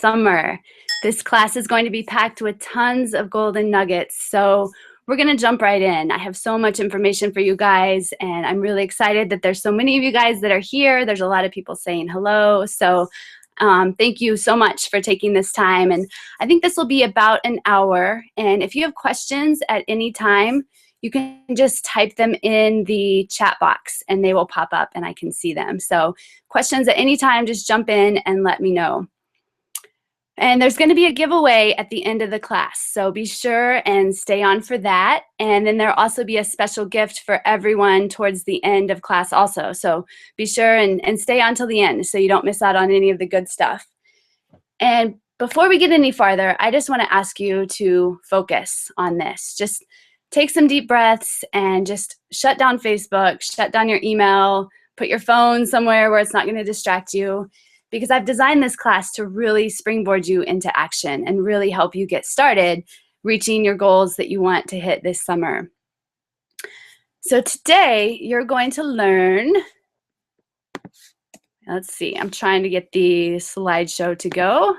summer. This class is going to be packed with tons of golden nuggets, so we're going to jump right in. I have so much information for you guys, and I'm really excited that there's so many of you guys that are here. There's a lot of people saying hello, so thank you so much for taking this time. And I think this will be about an hour, and if you have questions at any time, you can just type them in the chat box and they will pop up and I can see them. So questions at any time, just jump in and let me know. And there's going to be a giveaway at the end of the class, so be sure and stay on for that. And then there'll also be a special gift for everyone towards the end of class also. So be sure and stay on till the end so you don't miss out on any of the good stuff. And before we get any farther, I just want to ask you to focus on this. Just take some deep breaths and just shut down Facebook, shut down your email, put your phone somewhere where it's not going to distract you, because I've designed this class to really springboard you into action and really help you get started reaching your goals that you want to hit this summer. So today you're going to learn, let's see, I'm trying to get the slideshow to go.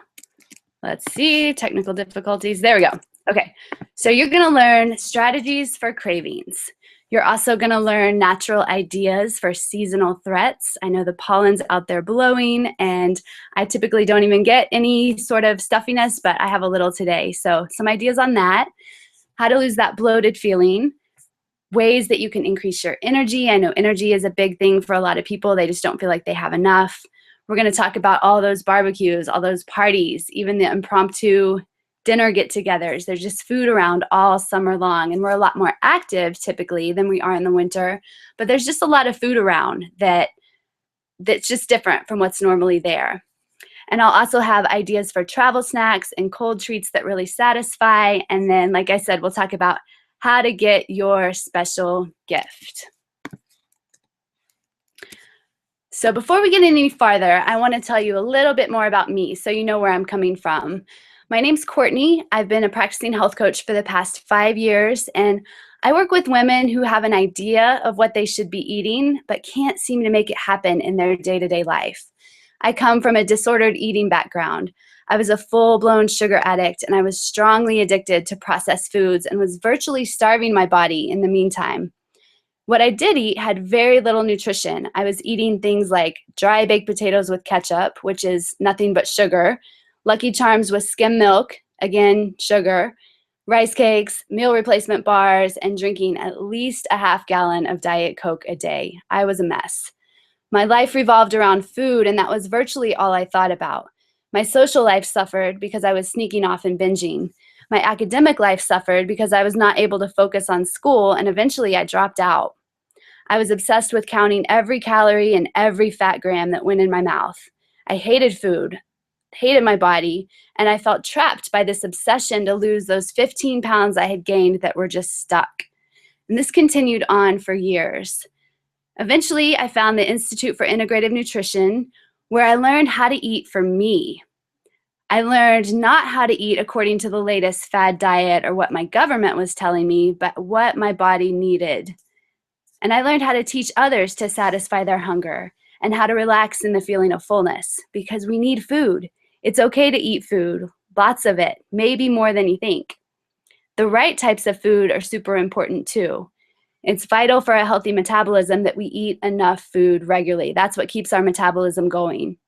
Let's see, technical difficulties, there we go. Okay, so you're going to learn strategies for cravings. You're also going to learn natural ideas for seasonal threats. I know the pollen's out there blowing, and I typically don't even get any sort of stuffiness, but I have a little today. So some ideas on that, how to lose that bloated feeling, ways that you can increase your energy. I know energy is a big thing for a lot of people. They just don't feel like they have enough. We're going to talk about all those barbecues, all those parties, even the impromptu dinner get-togethers. There's just food around all summer long, and we're a lot more active typically than we are in the winter, but there's just a lot of food around that's just different from what's normally there. And I'll also have ideas for travel snacks and cold treats that really satisfy, and then, like I said, we'll talk about how to get your special gift. So before we get any farther, I want to tell you a little bit more about me so you know where I'm coming from. My name's Courtney. I've been a practicing health coach for the past 5 years, and I work with women who have an idea of what they should be eating but can't seem to make it happen in their day-to-day life. I come from a disordered eating background. I was a full-blown sugar addict, and I was strongly addicted to processed foods and was virtually starving my body in the meantime. What I did eat had very little nutrition. I was eating things like dry baked potatoes with ketchup, which is nothing but sugar, Lucky Charms with skim milk, again, sugar, rice cakes, meal replacement bars, and drinking at least a half gallon of Diet Coke a day. I was a mess. My life revolved around food, and that was virtually all I thought about. My social life suffered because I was sneaking off and binging. My academic life suffered because I was not able to focus on school, and eventually I dropped out. I was obsessed with counting every calorie and every fat gram that went in my mouth. I hated food, hated my body, and I felt trapped by this obsession to lose those 15 pounds I had gained that were just stuck. And this continued on for years. Eventually, I found the Institute for Integrative Nutrition, where I learned how to eat for me. I learned not how to eat according to the latest fad diet or what my government was telling me, but what my body needed. And I learned how to teach others to satisfy their hunger and how to relax in the feeling of fullness, because we need food. It's okay to eat food, lots of it, maybe more than you think. The right types of food are super important too. It's vital for a healthy metabolism that we eat enough food regularly. That's what keeps our metabolism going.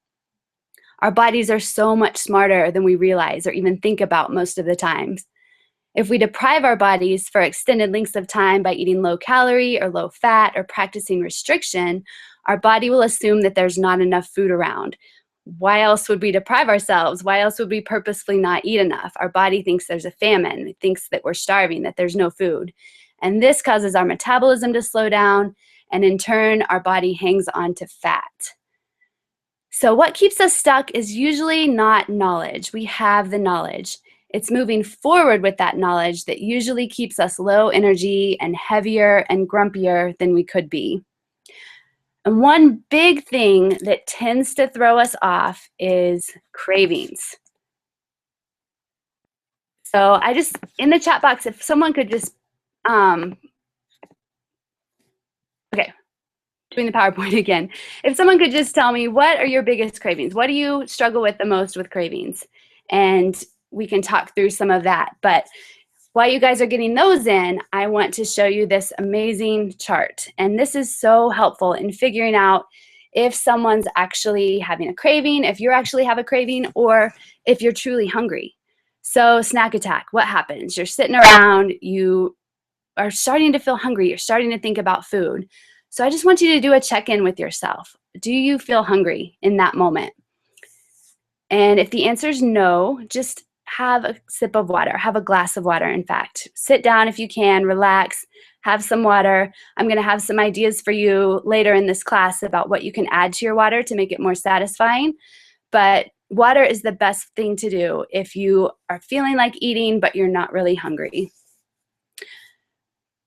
Our bodies are so much smarter than we realize or even think about most of the times. If we deprive our bodies for extended lengths of time by eating low calorie or low fat or practicing restriction, our body will assume that there's not enough food around. Why else would we deprive ourselves? Why else would we purposefully not eat enough? Our body thinks there's a famine. It thinks that we're starving, that there's no food. And this causes our metabolism to slow down, and in turn, our body hangs on to fat. So what keeps us stuck is usually not knowledge. We have the knowledge. It's moving forward with that knowledge that usually keeps us low energy and heavier and grumpier than we could be. And one big thing that tends to throw us off is cravings. So I just, in the chat box, if someone could just, okay. doing the PowerPoint again. If someone could just tell me, what are your biggest cravings? What do you struggle with the most with cravings? And we can talk through some of that. But while you guys are getting those in, I want to show you this amazing chart. And this is so helpful in figuring out if someone's actually having a craving, if you actually have a craving, or if you're truly hungry. So snack attack, what happens? You're sitting around, you are starting to feel hungry, you're starting to think about food. So I just want you to do a check-in with yourself. Do you feel hungry in that moment? And if the answer is no, just have a sip of water, have a glass of water, in fact. Sit down if you can, relax, have some water. I'm going to have some ideas for you later in this class about what you can add to your water to make it more satisfying. But water is the best thing to do if you are feeling like eating, but you're not really hungry.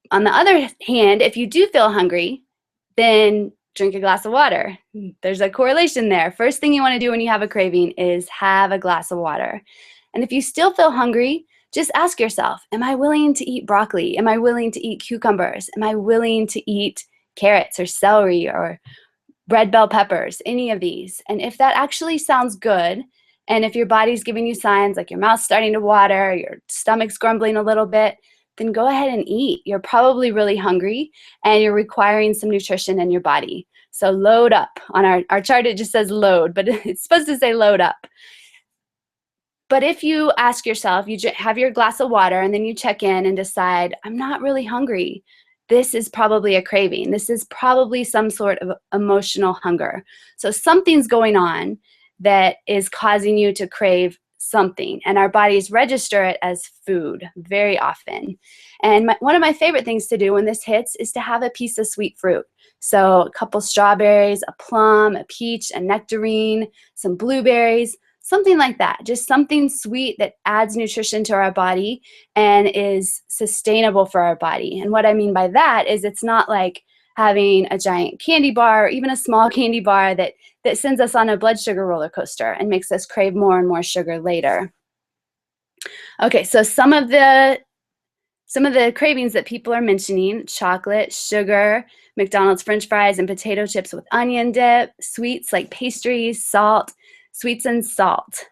On the other hand, if you do feel hungry, then drink a glass of water. There's a correlation there. First thing you want to do when you have a craving is have a glass of water. And if you still feel hungry, just ask yourself, am I willing to eat broccoli? Am I willing to eat cucumbers? Am I willing to eat carrots or celery or red bell peppers, any of these? And if that actually sounds good, and if your body's giving you signs like your mouth's starting to water, your stomach's grumbling a little bit, then go ahead and eat. You're probably really hungry and you're requiring some nutrition in your body. So load up. On our chart, it just says load, but it's supposed to say load up. But if you ask yourself, you have your glass of water and then you check in and decide, I'm not really hungry. This is probably a craving. This is probably some sort of emotional hunger. So something's going on that is causing you to crave something, and our bodies register it as food very often. And one of my favorite things to do when this hits is to have a piece of sweet fruit. So a couple strawberries, a plum, a peach, a nectarine, some blueberries, something like that. Just something sweet that adds nutrition to our body and is sustainable for our body. And what I mean by that is it's not like having a giant candy bar or even a small candy bar that sends us on a blood sugar roller coaster and makes us crave more and more sugar later. Okay, so some of the cravings that people are mentioning: chocolate, sugar, McDonald's French fries and potato chips with onion dip, sweets like pastries, salt, sweets and salt.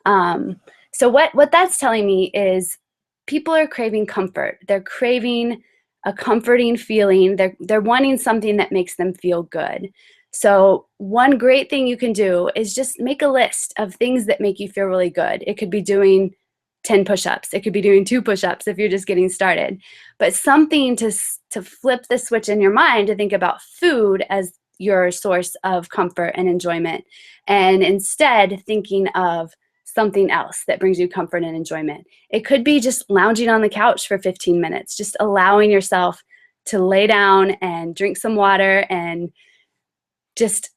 So what that's telling me is people are craving comfort. They're craving a comforting feeling. They're wanting something that makes them feel good. So one great thing you can do is just make a list of things that make you feel really good. It could be doing 10 push-ups. It could be doing 2 push-ups if you're just getting started. But something to flip the switch in your mind to think about food as your source of comfort and enjoyment, and instead thinking of something else that brings you comfort and enjoyment. It could be just lounging on the couch for 15 minutes, just allowing yourself to lay down and drink some water and just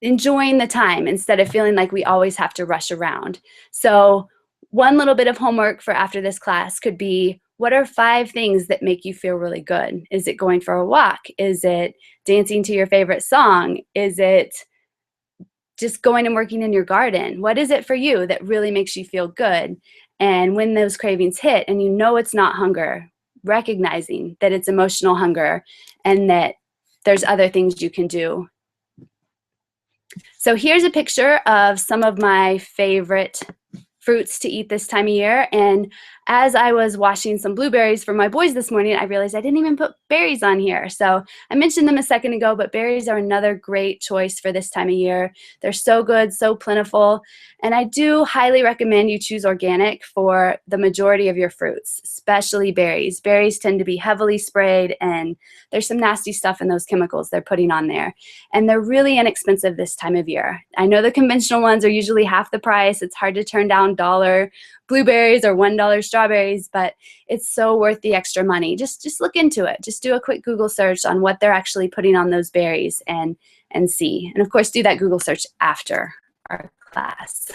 enjoying the time instead of feeling like we always have to rush around. So one little bit of homework for after this class could be, what are 5 things that make you feel really good? Is it going for a walk? Is it dancing to your favorite song? Is it just going and working in your garden? What is it for you that really makes you feel good? And when those cravings hit and you know it's not hunger, recognizing that it's emotional hunger and that there's other things you can do. So here's a picture of some of my favorite fruits to eat this time of year. And as I was washing some blueberries for my boys this morning, I realized I didn't even put berries on here. So I mentioned them a second ago, but berries are another great choice for this time of year. They're so good, so plentiful. And I do highly recommend you choose organic for the majority of your fruits, especially berries. Berries tend to be heavily sprayed, and there's some nasty stuff in those chemicals they're putting on there. And they're really inexpensive this time of year. I know the conventional ones are usually half the price. It's hard to turn down $1 blueberries or $1 strawberries, but it's so worth the extra money. Just look into it. Just do a quick Google search on what they're actually putting on those berries and see. And of course, do that Google search after our class.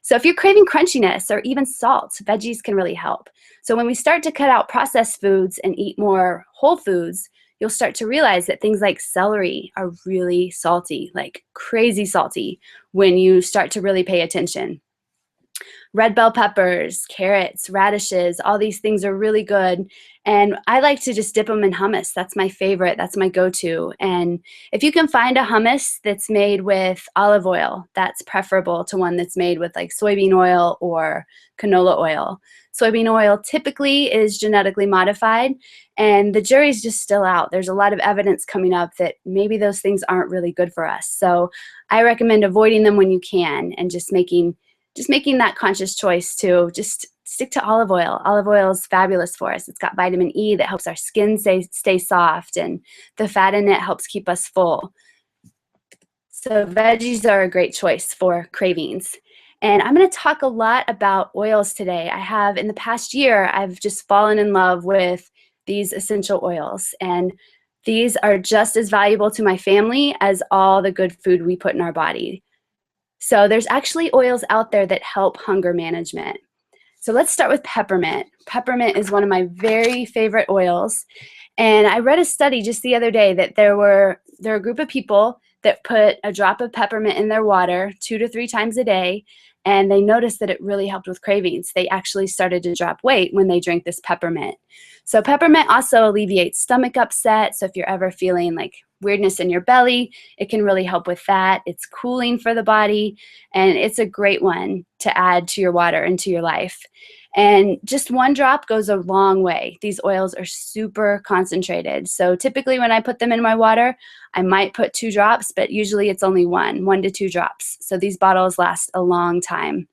So if you're craving crunchiness or even salt, veggies can really help. So when we start to cut out processed foods and eat more whole foods, you'll start to realize that things like celery are really salty, like crazy salty, when you start to really pay attention. Red bell peppers, carrots, radishes, all these things are really good. And I like to just dip them in hummus. That's my favorite. That's my go-to. And if you can find a hummus that's made with olive oil, that's preferable to one that's made with like soybean oil or canola oil. Soybean oil typically is genetically modified, and the jury's just still out. There's a lot of evidence coming up that maybe those things aren't really good for us. So I recommend avoiding them when you can and just making that conscious choice to just stick to olive oil. Olive oil is fabulous for us. It's got vitamin E that helps our skin stay soft, and the fat in it helps keep us full. So veggies are a great choice for cravings. And I'm going to talk a lot about oils today. I have, in the past year, I've just fallen in love with these essential oils. And these are just as valuable to my family as all the good food we put in our body. So there's actually oils out there that help hunger management. So let's start with peppermint. Peppermint is one of my very favorite oils. And I read a study just the other day that there were a group of people that put a drop of peppermint in their water 2 to 3 times a day, and they noticed that it really helped with cravings. They actually started to drop weight when they drank this peppermint. So peppermint also alleviates stomach upset. So if you're ever feeling like weirdness in your belly, it can really help with that. It's cooling for the body, and it's a great one to add to your water and to your life. And just 1 drop goes a long way. These oils are super concentrated. So typically when I put them in my water, I might put 2 drops, but usually it's only 1 to 2 drops. So these bottles last a long time.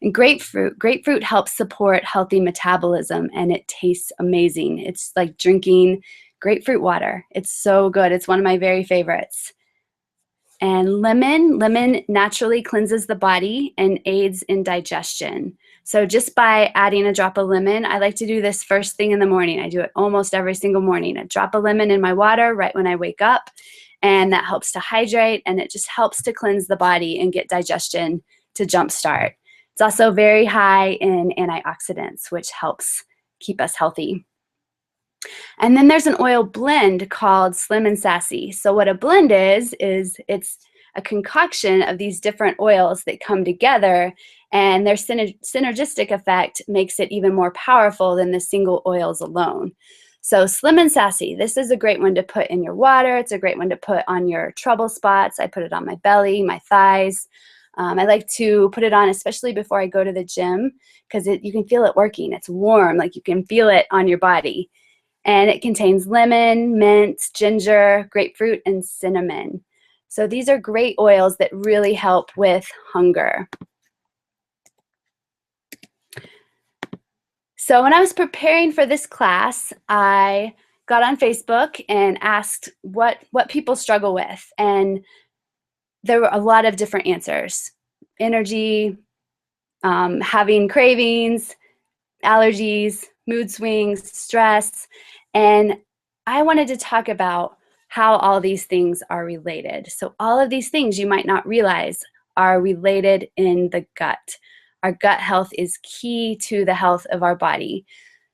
And grapefruit helps support healthy metabolism, and it tastes amazing. It's like drinking grapefruit water. It's so good. It's one of my very favorites. And lemon naturally cleanses the body and aids in digestion. So just by adding a drop of lemon, I like to do this first thing in the morning. I do it almost every single morning. A drop of lemon in my water right when I wake up, and that helps to hydrate, and it just helps to cleanse the body and get digestion to jumpstart. It's also very high in antioxidants, which helps keep us healthy. And then there's an oil blend called Slim and Sassy. So what a blend is it's a concoction of these different oils that come together, and their synergistic effect makes it even more powerful than the single oils alone. So Slim and Sassy, this is a great one to put in your water. It's a great one to put on your trouble spots. I put it on my belly, my thighs. I like to put it on especially before I go to the gym, because you can feel it working. It's warm, like you can feel it on your body. And it contains lemon, mint, ginger, grapefruit, and cinnamon. So these are great oils that really help with hunger. So when I was preparing for this class, I got on Facebook and asked what people struggle with. And there were a lot of different answers. Energy, having cravings, allergies, mood swings, stress. And I wanted to talk about how all these things are related. So all of these things you might not realize are related in the gut. Our gut health is key to the health of our body.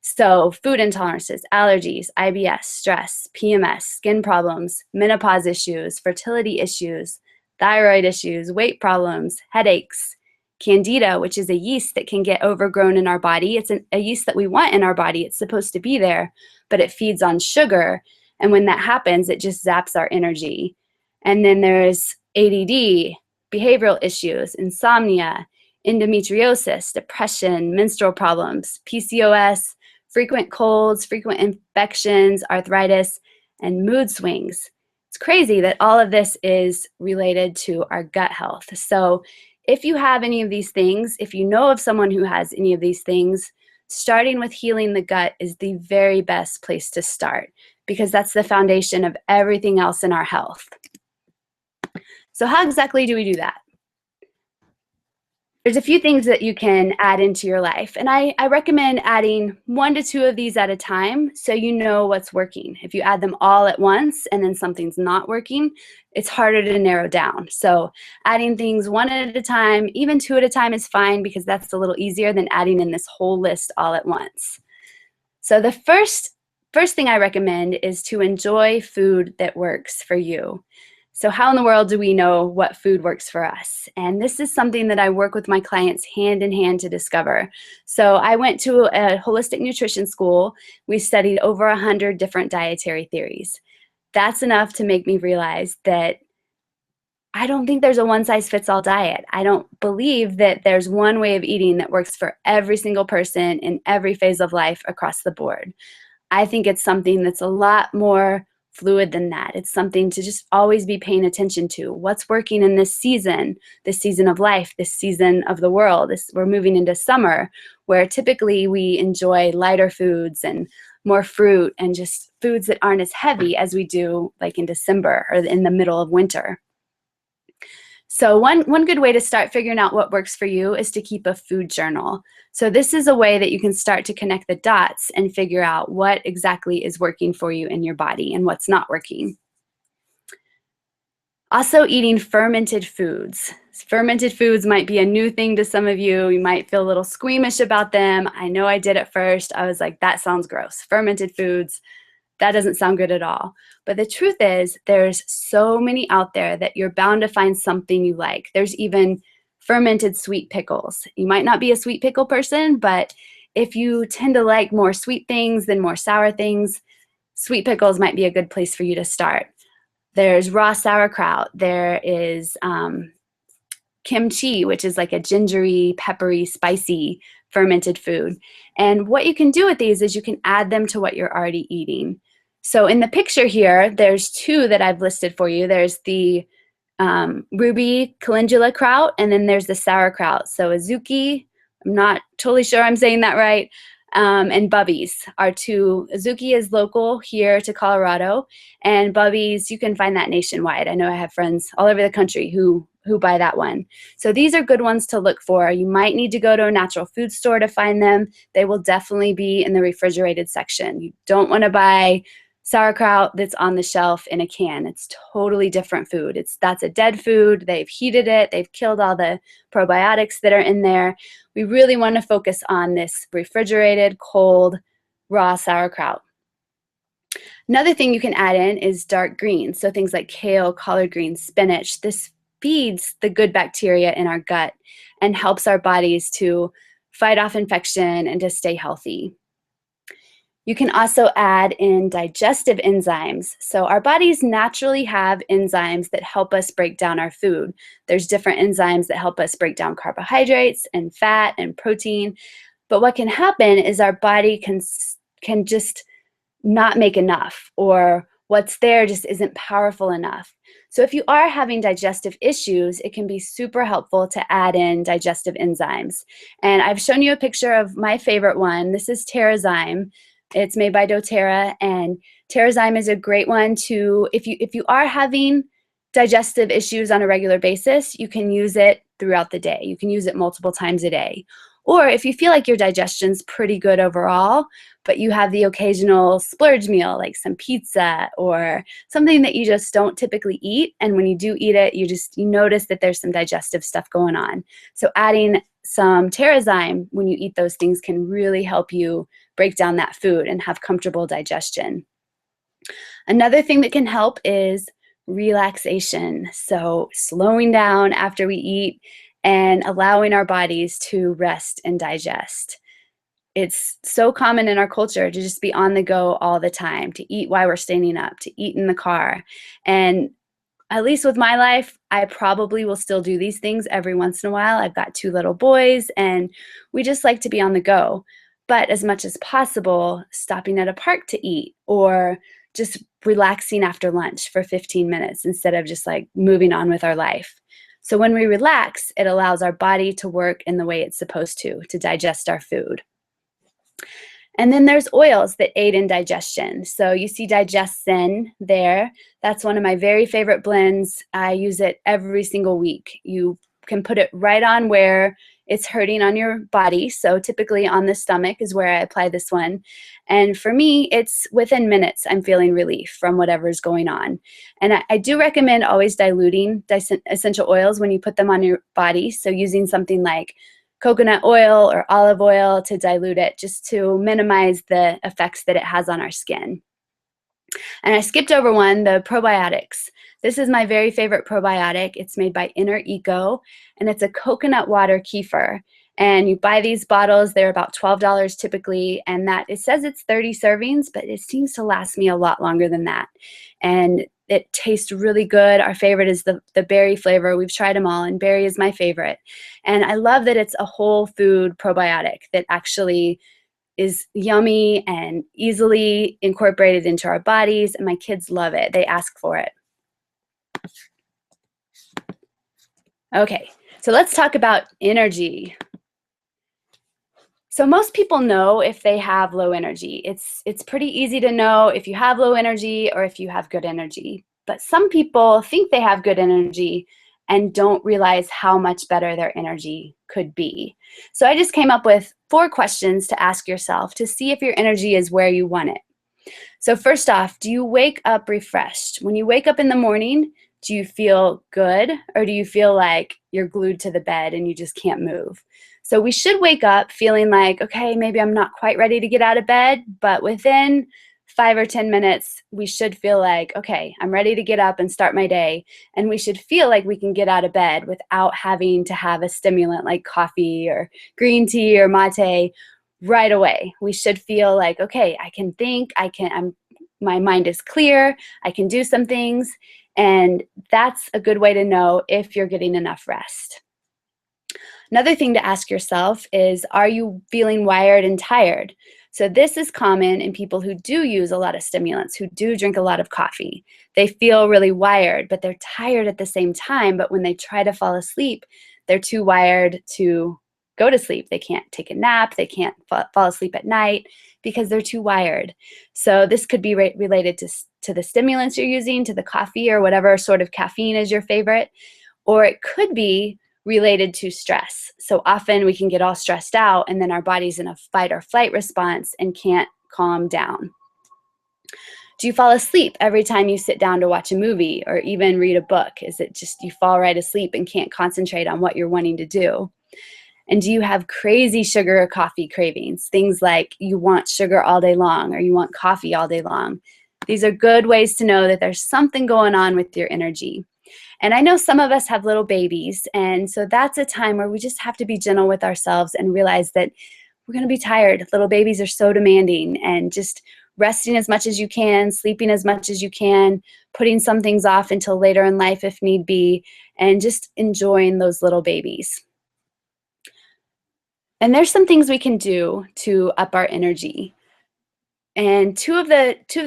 So food intolerances, allergies, IBS, stress, PMS, skin problems, menopause issues, fertility issues, thyroid issues, weight problems, headaches, Candida, which is a yeast that can get overgrown in our body. It's a yeast that we want in our body. It's supposed to be there, but it feeds on sugar. And when that happens, it just zaps our energy. And then there's ADD, behavioral issues, insomnia, endometriosis, depression, menstrual problems, PCOS, frequent colds, frequent infections, arthritis, and mood swings. It's crazy that all of this is related to our gut health. So if you have any of these things, if you know of someone who has any of these things, starting with healing the gut is the very best place to start, because that's the foundation of everything else in our health. So how exactly do we do that? There's a few things that you can add into your life, and I recommend adding 1 to 2 of these at a time so you know what's working. If you add them all at once and then something's not working, it's harder to narrow down. So adding things 1 at a time, even 2 at a time is fine, because that's a little easier than adding in this whole list all at once. So the first thing I recommend is to enjoy food that works for you. So how in the world do we know what food works for us? And this is something that I work with my clients hand in hand to discover. So I went to a holistic nutrition school. We studied over 100 different dietary theories. That's enough to make me realize that I don't think there's a one-size-fits-all diet. I don't believe that there's one way of eating that works for every single person in every phase of life across the board. I think it's something that's a lot more fluid than that. It's something to just always be paying attention to. What's working in this season of life, this season of the world. We're moving into summer, where typically we enjoy lighter foods and more fruit and just foods that aren't as heavy as we do like in December or in the middle of winter. So one good way to start figuring out what works for you is to keep a food journal. So this is a way that you can start to connect the dots and figure out what exactly is working for you in your body and what's not working. Also, eating fermented foods. Fermented foods might be a new thing to some of you. You might feel a little squeamish about them. I know I did at first. I was like, that sounds gross. Fermented foods. That doesn't sound good at all. But the truth is, there's so many out there that you're bound to find something you like. There's even fermented sweet pickles. You might not be a sweet pickle person, but if you tend to like more sweet things than more sour things, sweet pickles might be a good place for you to start. There's raw sauerkraut. There is kimchi, which is like a gingery, peppery, spicy fermented food. And what you can do with these is you can add them to what you're already eating. So in the picture here, there's two that I've listed for you. There's the ruby calendula kraut, and then there's the sauerkraut. So azuki, I'm not totally sure I'm saying that right, and bubbies are two. Azuki is local here to Colorado, and bubbies, you can find that nationwide. I know I have friends all over the country who buy that one. So these are good ones to look for. You might need to go to a natural food store to find them. They will definitely be in the refrigerated section. You don't want to buy sauerkraut that's on the shelf in a can. It's totally different food. That's a dead food. They've heated it. They've killed all the probiotics that are in there. We really want to focus on this refrigerated, cold, raw sauerkraut. Another thing you can add in is dark greens. So things like kale, collard greens, spinach. This feeds the good bacteria in our gut and helps our bodies to fight off infection and to stay healthy. You can also add in digestive enzymes. So our bodies naturally have enzymes that help us break down our food. There's different enzymes that help us break down carbohydrates and fat and protein. But what can happen is our body can just not make enough, or what's there just isn't powerful enough. So if you are having digestive issues, it can be super helpful to add in digestive enzymes. And I've shown you a picture of my favorite one. This is Terrazyme. It's made by doTERRA, and Terrazyme is a great one to, if you are having digestive issues on a regular basis, you can use it throughout the day. You can use it multiple times a day. Or if you feel like your digestion's pretty good overall, but you have the occasional splurge meal, like some pizza or something that you just don't typically eat, and when you do eat it, you notice that there's some digestive stuff going on. So adding some Terrazyme when you eat those things can really help you break down that food and have comfortable digestion. Another thing that can help is relaxation. So slowing down after we eat and allowing our bodies to rest and digest. It's so common in our culture to just be on the go all the time, to eat while we're standing up, to eat in the car. And at least with my life, I probably will still do these things every once in a while. I've got 2 little boys, and we just like to be on the go. But as much as possible, stopping at a park to eat, or just relaxing after lunch for 15 minutes instead of just like moving on with our life. So when we relax, it allows our body to work in the way it's supposed to digest our food. And then there's oils that aid in digestion. So you see Digestin there. That's one of my very favorite blends. I use it every single week. You can put it right on where it's hurting on your body. So typically on the stomach is where I apply this one. And for me, it's within minutes I'm feeling relief from whatever's going on. And I do recommend always diluting essential oils when you put them on your body. So using something like coconut oil or olive oil to dilute it, just to minimize the effects that it has on our skin. And I skipped over one, the probiotics. This is my very favorite probiotic. It's made by Inner Eco, and it's a coconut water kefir. And you buy these bottles, they're about $12 typically, and that it says it's 30 servings, but it seems to last me a lot longer than that. And it tastes really good. Our favorite is the berry flavor. We've tried them all, and berry is my favorite. And I love that it's a whole food probiotic that actually is yummy and easily incorporated into our bodies, and my kids love it. They ask for it. Okay, so let's talk about energy. So most people know if they have low energy. It's pretty easy to know if you have low energy or if you have good energy. But some people think they have good energy and don't realize how much better their energy could be. So I just came up with 4 questions to ask yourself to see if your energy is where you want it. So first off, do you wake up refreshed? When you wake up in the morning, do you feel good, or do you feel like you're glued to the bed and you just can't move? So we should wake up feeling like, okay, maybe I'm not quite ready to get out of bed, but within 5 or 10 minutes, we should feel like, okay, I'm ready to get up and start my day. And we should feel like we can get out of bed without having to have a stimulant like coffee or green tea or mate right away. We should feel like, okay, I can think, my mind is clear, I can do some things. And that's a good way to know if you're getting enough rest. Another thing to ask yourself is, are you feeling wired and tired? So this is common in people who do use a lot of stimulants, who do drink a lot of coffee. They feel really wired, but they're tired at the same time. But when they try to fall asleep, they're too wired to go to sleep. They can't take a nap. They can't fall asleep at night because they're too wired. So this could be related to the stimulants you're using, to the coffee or whatever sort of caffeine is your favorite. Or it could be related to stress. So often we can get all stressed out and then our body's in a fight or flight response and can't calm down. Do you fall asleep every time you sit down to watch a movie or even read a book? Is it just you fall right asleep and can't concentrate on what you're wanting to do? And do you have crazy sugar or coffee cravings? Things like you want sugar all day long or you want coffee all day long. These are good ways to know that there's something going on with your energy. And I know some of us have little babies, and so that's a time where we just have to be gentle with ourselves and realize that we're going to be tired. Little babies are so demanding, and just resting as much as you can, sleeping as much as you can, putting some things off until later in life if need be, and just enjoying those little babies. And there's some things we can do to up our energy. And two of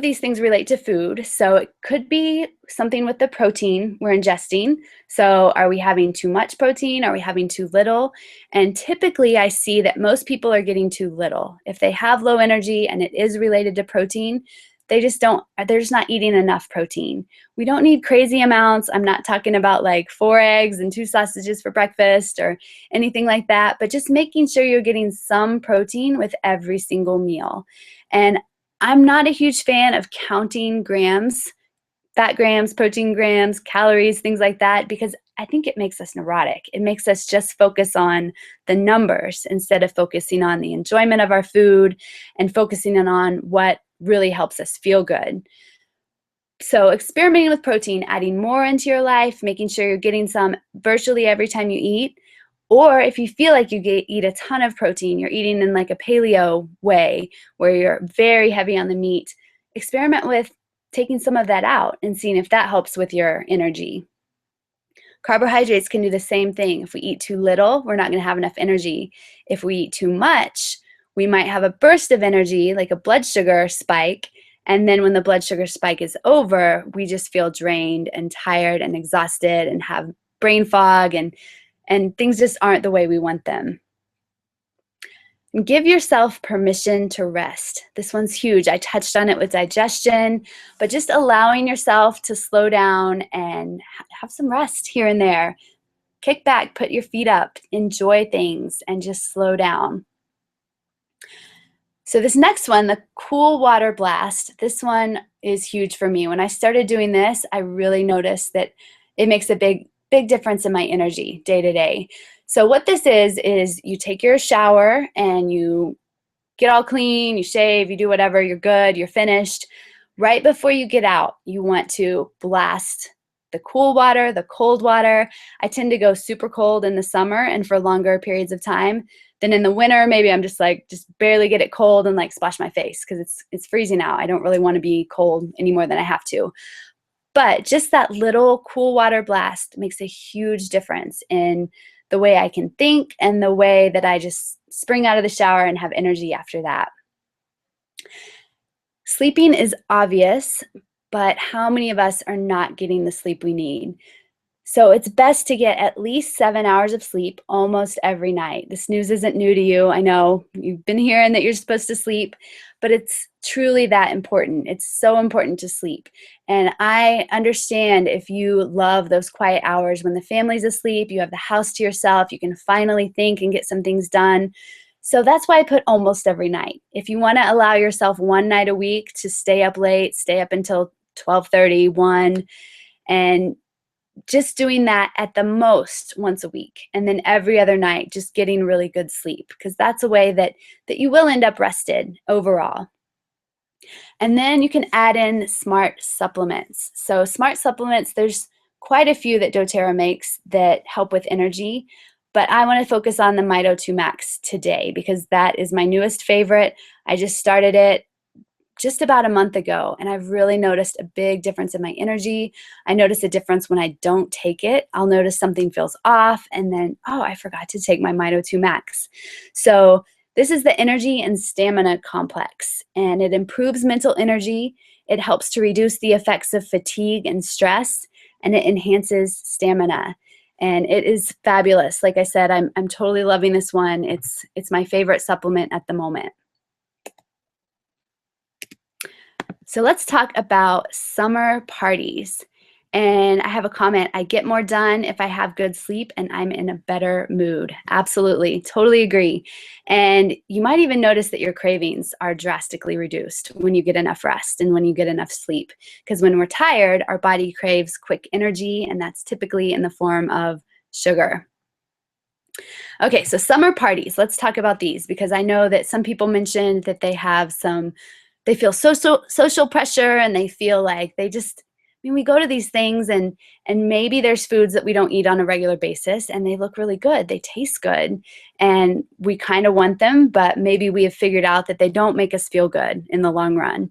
these things relate to food. So it could be something with the protein we're ingesting. So are we having too much protein? Are we having too little? And typically I see that most people are getting too little. If they have low energy and it is related to protein, they're just not eating enough protein. We don't need crazy amounts. I'm not talking about like 4 eggs and 2 sausages for breakfast or anything like that, but just making sure you're getting some protein with every single meal. And I'm not a huge fan of counting grams, fat grams, protein grams, calories, things like that, because I think it makes us neurotic. It makes us just focus on the numbers instead of focusing on the enjoyment of our food and focusing on what really helps us feel good. So experimenting with protein, adding more into your life, making sure you're getting some virtually every time you eat. Or if you feel like you eat a ton of protein, you're eating in like a paleo way where you're very heavy on the meat, experiment with taking some of that out and seeing if that helps with your energy. Carbohydrates can do the same thing. If we eat too little, we're not going to have enough energy. If we eat too much, we might have a burst of energy, like a blood sugar spike. And then when the blood sugar spike is over, we just feel drained and tired and exhausted and have brain fog and things just aren't the way we want them. And give yourself permission to rest. This one's huge. I touched on it with digestion, but just allowing yourself to slow down and have some rest here and there. Kick back, put your feet up, enjoy things, and just slow down. So this next one, the cool water blast, this one is huge for me. When I started doing this, I really noticed that it makes a big difference in my energy day to day. So what this is you take your shower and you get all clean, you shave, you do whatever, you're good, you're finished. Right before you get out, you want to blast the cool water, the cold water. I tend to go super cold in the summer and for longer periods of time. Then in the winter, maybe I'm just barely get it cold and like splash my face because it's freezing out. I don't really want to be cold any more than I have to. But just that little cool water blast makes a huge difference in the way I can think and the way that I just spring out of the shower and have energy after that. Sleeping is obvious, but how many of us are not getting the sleep we need? So it's best to get at least 7 hours of sleep almost every night. The snooze isn't new to you. I know you've been hearing that you're supposed to sleep, but it's truly that important. It's so important to sleep. And I understand if you love those quiet hours when the family's asleep, you have the house to yourself, you can finally think and get some things done. So that's why I put almost every night. If you want to allow yourself one night a week to stay up late, stay up until 12:30, 1, and just doing that at the most once a week, and then every other night just getting really good sleep, because that's a way that you will end up rested overall. And then you can add in smart supplements. So smart supplements, there's quite a few that doTERRA makes that help with energy, but I want to focus on the Mito2 Max today because that is my newest favorite. I just started it just about a month ago, and I've really noticed a big difference in my energy. I notice a difference when I don't take it. I'll notice something feels off, and then, oh, I forgot to take my Mito2 Max. So this is the energy and stamina complex, and it improves mental energy. It helps to reduce the effects of fatigue and stress, and it enhances stamina. And it is fabulous. Like I said, I'm totally loving this one. It's my favorite supplement at the moment. So let's talk about summer parties. And I have a comment. I get more done if I have good sleep and I'm in a better mood. Absolutely. Totally agree. And you might even notice that your cravings are drastically reduced when you get enough rest and when you get enough sleep. Because when we're tired, our body craves quick energy, and that's typically in the form of sugar. Okay, so summer parties. Let's talk about these because I know that some people mentioned that they have they feel social pressure, and they feel like we go to these things and maybe there's foods that we don't eat on a regular basis and they look really good, they taste good, and we kind of want them, but maybe we have figured out that they don't make us feel good in the long run.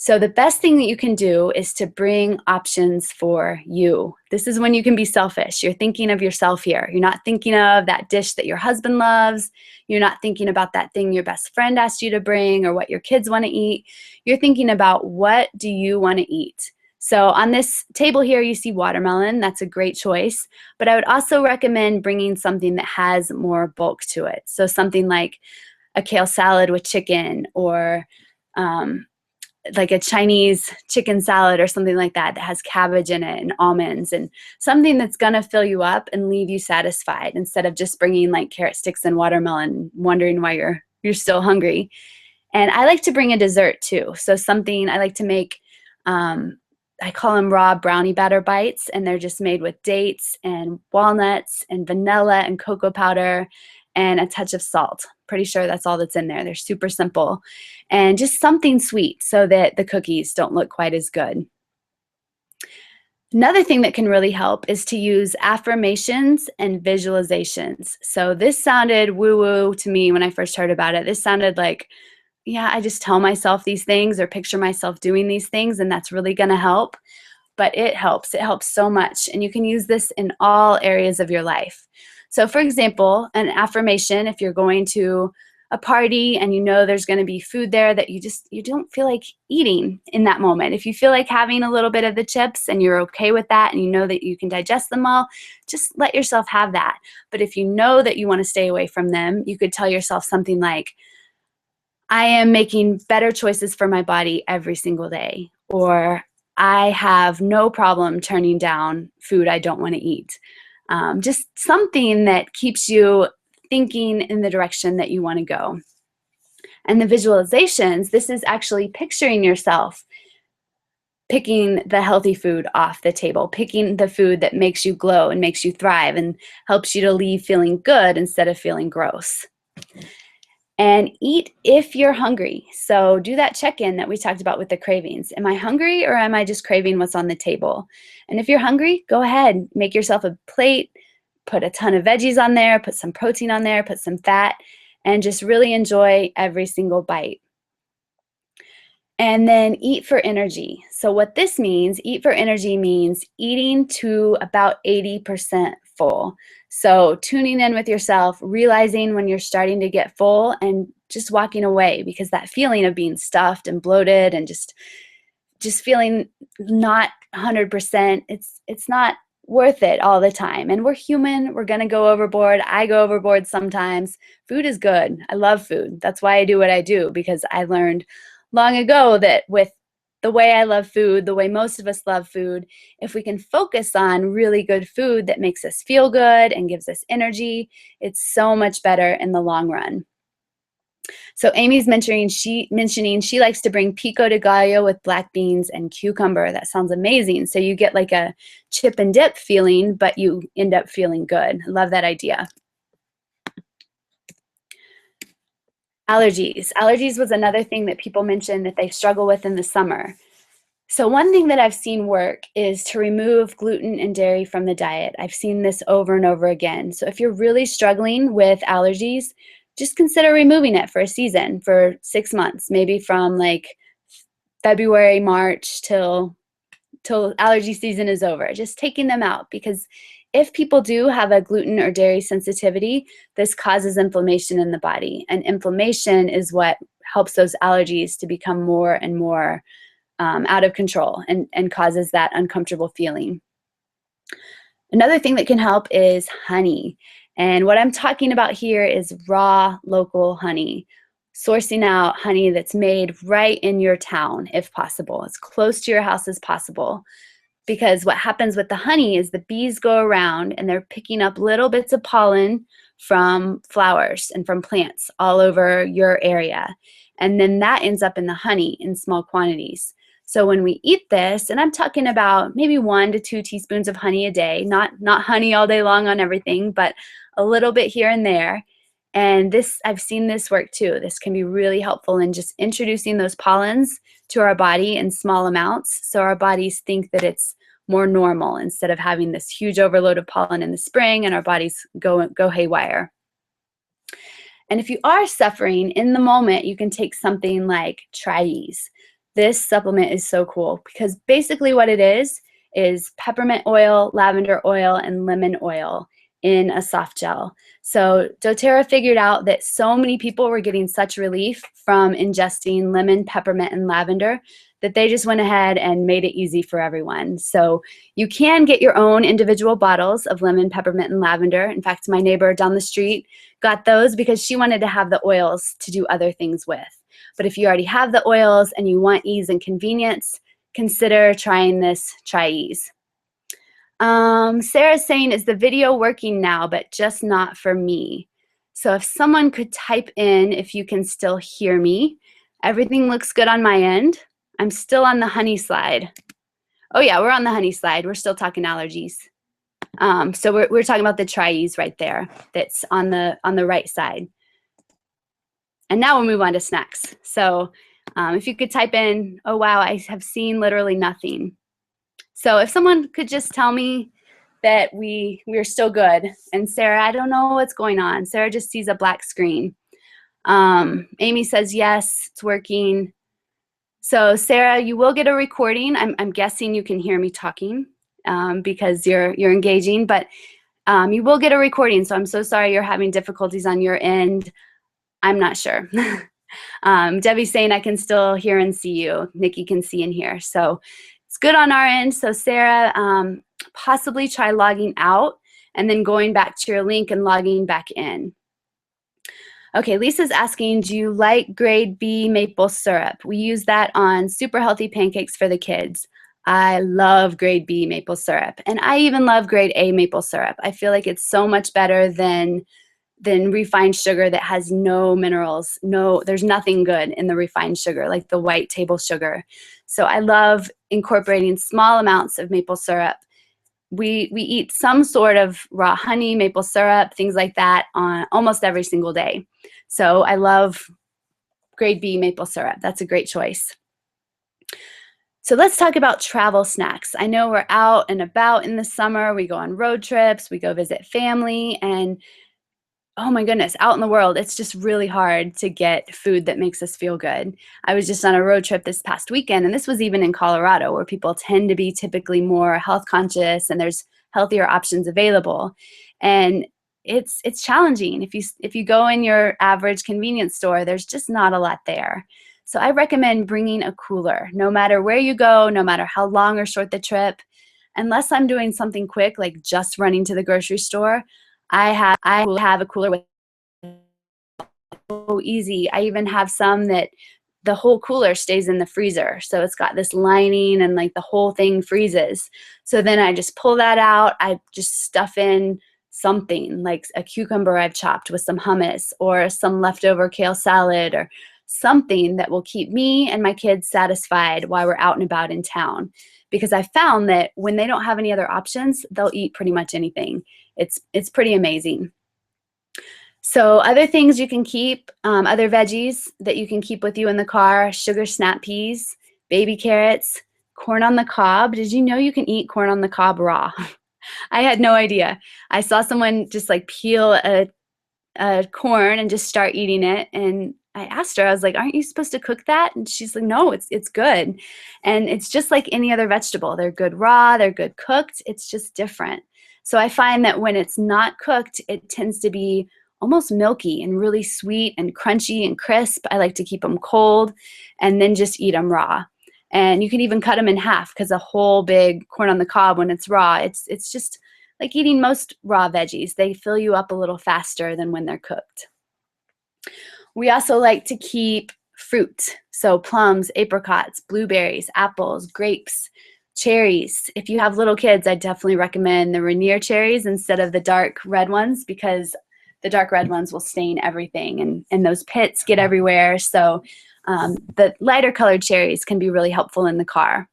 So the best thing that you can do is to bring options for you. This is when you can be selfish. You're thinking of yourself here. You're not thinking of that dish that your husband loves. You're not thinking about that thing your best friend asked you to bring or what your kids want to eat. You're thinking about, what do you want to eat? So on this table here, you see watermelon. That's a great choice. But I would also recommend bringing something that has more bulk to it. So something like a kale salad with chicken, or like a Chinese chicken salad or something like that that has cabbage in it and almonds, and something that's going to fill you up and leave you satisfied, instead of just bringing like carrot sticks and watermelon, wondering why you're still hungry. And I like to bring a dessert too. So something I like to make, I call them raw brownie batter bites, and they're just made with dates and walnuts and vanilla and cocoa powder and a touch of salt. Pretty sure that's all that's in there. They're super simple. And just something sweet so that the cookies don't look quite as good. Another thing that can really help is to use affirmations and visualizations. So this sounded woo-woo to me when I first heard about it. This sounded like, yeah, I just tell myself these things or picture myself doing these things, and that's really going to help. But it helps. It helps so much. And you can use this in all areas of your life. So for example, an affirmation, if you're going to a party and you know there's going to be food there that you don't feel like eating in that moment. If you feel like having a little bit of the chips and you're okay with that and you know that you can digest them all, just let yourself have that. But if you know that you want to stay away from them, you could tell yourself something like, I am making better choices for my body every single day, or I have no problem turning down food I don't want to eat. Just something that keeps you thinking in the direction that you want to go. And the visualizations, this is actually picturing yourself picking the healthy food off the table, picking the food that makes you glow and makes you thrive and helps you to leave feeling good instead of feeling gross. And eat if you're hungry. So do that check-in that we talked about with the cravings. Am I hungry or am I just craving what's on the table? And if you're hungry, go ahead, make yourself a plate, put a ton of veggies on there, put some protein on there, put some fat, and just really enjoy every single bite. And then eat for energy. So what this means, eat for energy means eating to about 80% full. So tuning in with yourself, realizing when you're starting to get full and just walking away, because that feeling of being stuffed and bloated and just feeling not 100%, it's not worth it all the time. And we're human, we're gonna go overboard. I go overboard sometimes. Food is good. I love food. That's why I do what I do, because I learned long ago that with the way I love food, the way most of us love food, if we can focus on really good food that makes us feel good and gives us energy, it's so much better in the long run. So Amy's mentioning she likes to bring pico de gallo with black beans and cucumber. That sounds amazing. So you get like a chip and dip feeling, but you end up feeling good. I love that idea. Allergies. Allergies was another thing that people mentioned that they struggle with in the summer. So one thing that I've seen work is to remove gluten and dairy from the diet. I've seen this over and over again. So if you're really struggling with allergies, just consider removing it for a season, for 6 months, maybe from like February, March till allergy season is over, just taking them out, because if people do have a gluten or dairy sensitivity, this causes inflammation in the body, and inflammation is what helps those allergies to become more and more out of control and causes that uncomfortable feeling. Another thing that can help is honey. And what I'm talking about here is raw, local honey. Sourcing out honey that's made right in your town, if possible, as close to your house as possible. Because what happens with the honey is the bees go around and they're picking up little bits of pollen from flowers and from plants all over your area. And then that ends up in the honey in small quantities. So when we eat this, and I'm talking about maybe 1 to 2 teaspoons of honey a day, not honey all day long on everything, but a little bit here and there. And this, I've seen this work too. This can be really helpful in just introducing those pollens to our body in small amounts, so our bodies think that it's more normal instead of having this huge overload of pollen in the spring and our bodies go haywire. And if you are suffering in the moment, you can take something like Tries. This supplement is so cool because basically what it is peppermint oil, lavender oil, and lemon oil in a soft gel. So doTERRA figured out that so many people were getting such relief from ingesting lemon, peppermint, and lavender that they just went ahead and made it easy for everyone. So you can get your own individual bottles of lemon, peppermint, and lavender. In fact, my neighbor down the street got those because she wanted to have the oils to do other things with. But if you already have the oils and you want ease and convenience, consider trying this Tries. Sarah's saying, is the video working now, but just not for me? So if someone could type in if you can still hear me. Everything looks good on my end. I'm still on the honey slide. Oh yeah, we're on the honey slide. We're still talking allergies. So we're talking about the Tries right there. That's on the right side. And now we'll move on to snacks. So if you could type in, oh wow, I have seen literally nothing. So if someone could just tell me that we're still good. And Sarah, I don't know what's going on. Sarah just sees a black screen. Amy says, yes, it's working. So Sarah, you will get a recording. I'm guessing you can hear me talking because you're engaging, but you will get a recording. So I'm so sorry you're having difficulties on your end. I'm not sure. Debbie's saying I can still hear and see you. Nikki can see and hear. So it's good on our end. So Sarah, possibly try logging out and then going back to your link and logging back in. Okay, Lisa's asking, do you like grade B maple syrup? We use that on super healthy pancakes for the kids. I love grade B maple syrup. And I even love grade A maple syrup. I feel like it's so much better than refined sugar that has no minerals. There's nothing good in the refined sugar, like the white table sugar. So I love incorporating small amounts of maple syrup we eat some sort of raw honey, maple syrup, things like that on almost every single day. So I love grade B maple syrup. That's a great choice. So let's talk about travel snacks. I know we're out and about in the summer. We go on road trips, we go visit family, and oh my goodness, out in the world, it's just really hard to get food that makes us feel good. I was just on a road trip this past weekend, and this was even in Colorado, where people tend to be typically more health conscious and there's healthier options available. And it's challenging. If you go in your average convenience store, there's just not a lot there. So I recommend bringing a cooler, no matter where you go, no matter how long or short the trip. Unless I'm doing something quick, like just running to the grocery store, I will have a cooler with so easy. I even have some that the whole cooler stays in the freezer. So it's got this lining and like the whole thing freezes. So then I just pull that out. I just stuff in something like a cucumber I've chopped with some hummus or some leftover kale salad or something that will keep me and my kids satisfied while we're out and about in town. Because I found that when they don't have any other options, they'll eat pretty much anything. It's pretty amazing. So other things you can keep, other veggies that you can keep with you in the car, sugar snap peas, baby carrots, corn on the cob. Did you know you can eat corn on the cob raw? I had no idea. I saw someone just like peel a corn and just start eating it, and I asked her, I was like, aren't you supposed to cook that? And she's like, no, it's good. And it's just like any other vegetable. They're good raw, they're good cooked. It's just different. So I find that when it's not cooked, it tends to be almost milky and really sweet and crunchy and crisp. I like to keep them cold and then just eat them raw. And you can even cut them in half, because a whole big corn on the cob, when it's raw, it's just like eating most raw veggies. They fill you up a little faster than when they're cooked. We also like to keep fruit. So plums, apricots, blueberries, apples, grapes, cherries. If you have little kids, I definitely recommend the Rainier cherries instead of the dark red ones, because the dark red ones will stain everything and those pits get everywhere. So the lighter colored cherries can be really helpful in the car.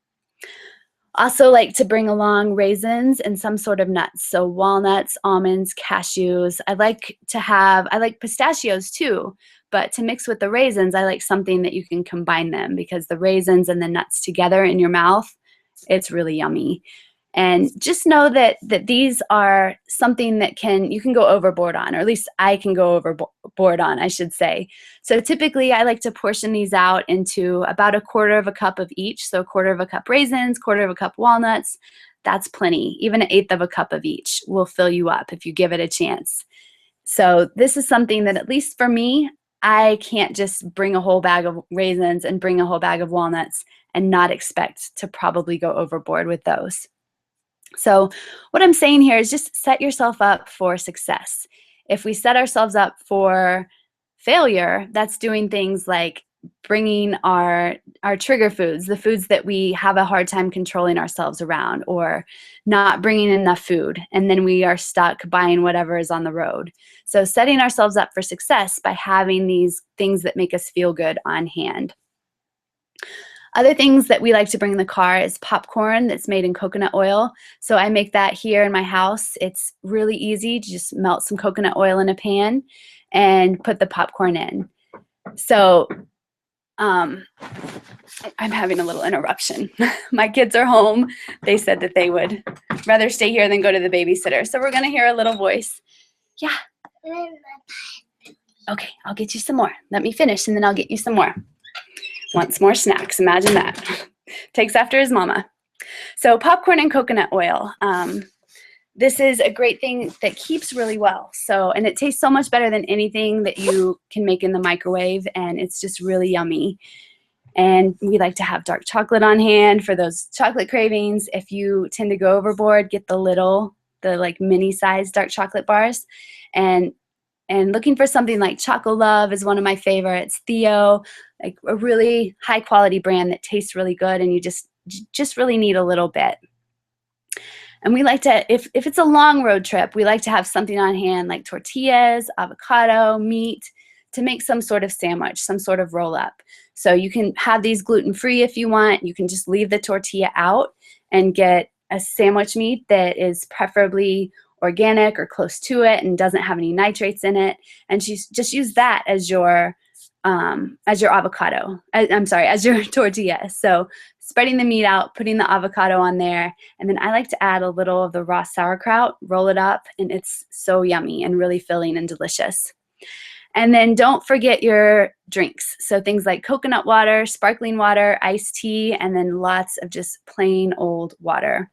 Also like to bring along raisins and some sort of nuts. So walnuts, almonds, cashews. I like pistachios too, but to mix with the raisins, I like something that you can combine them, because the raisins and the nuts together in your mouth, it's really yummy. And just know that these are something that you can go overboard on, or at least I can go overboard on, I should say. So typically I like to portion these out into about 1/4 of a cup of each. So 1/4 of a cup raisins, 1/4 of a cup walnuts. That's plenty. Even 1/8 of a cup of each will fill you up if you give it a chance. So this is something that, at least for me, I can't just bring a whole bag of raisins and bring a whole bag of walnuts and not expect to probably go overboard with those. So what I'm saying here is just set yourself up for success. If we set ourselves up for failure, that's doing things like bringing our trigger foods, the foods that we have a hard time controlling ourselves around, or not bringing enough food, and then we are stuck buying whatever is on the road. So setting ourselves up for success by having these things that make us feel good on hand. Other things that we like to bring in the car is popcorn that's made in coconut oil. So I make that here in my house. It's really easy to just melt some coconut oil in a pan and put the popcorn in. So I'm having a little interruption. My kids are home. They said that they would rather stay here than go to the babysitter. So we're going to hear a little voice. Yeah. Okay, I'll get you some more. Let me finish and then I'll get you some more. Wants more snacks. Imagine that. Takes after his mama. So popcorn and coconut oil. This is a great thing that keeps really well. And it tastes so much better than anything that you can make in the microwave, and it's just really yummy. And we like to have dark chocolate on hand for those chocolate cravings. If you tend to go overboard, get the like mini size dark chocolate bars. And looking for something like Choco Love is one of my favorites. Theo, like a really high quality brand that tastes really good, and you just really need a little bit. And we like to, if it's a long road trip, we like to have something on hand like tortillas, avocado, meat, to make some sort of sandwich, some sort of roll up. So you can have these gluten-free if you want. You can just leave the tortilla out and get a sandwich meat that is preferably organic or close to it and doesn't have any nitrates in it, and just use that as your avocado. I'm sorry, as your tortilla. So spreading the meat out, putting the avocado on there, and then I like to add a little of the raw sauerkraut, roll it up, and it's so yummy and really filling and delicious. And then don't forget your drinks. So things like coconut water, sparkling water, iced tea, and then lots of just plain old water.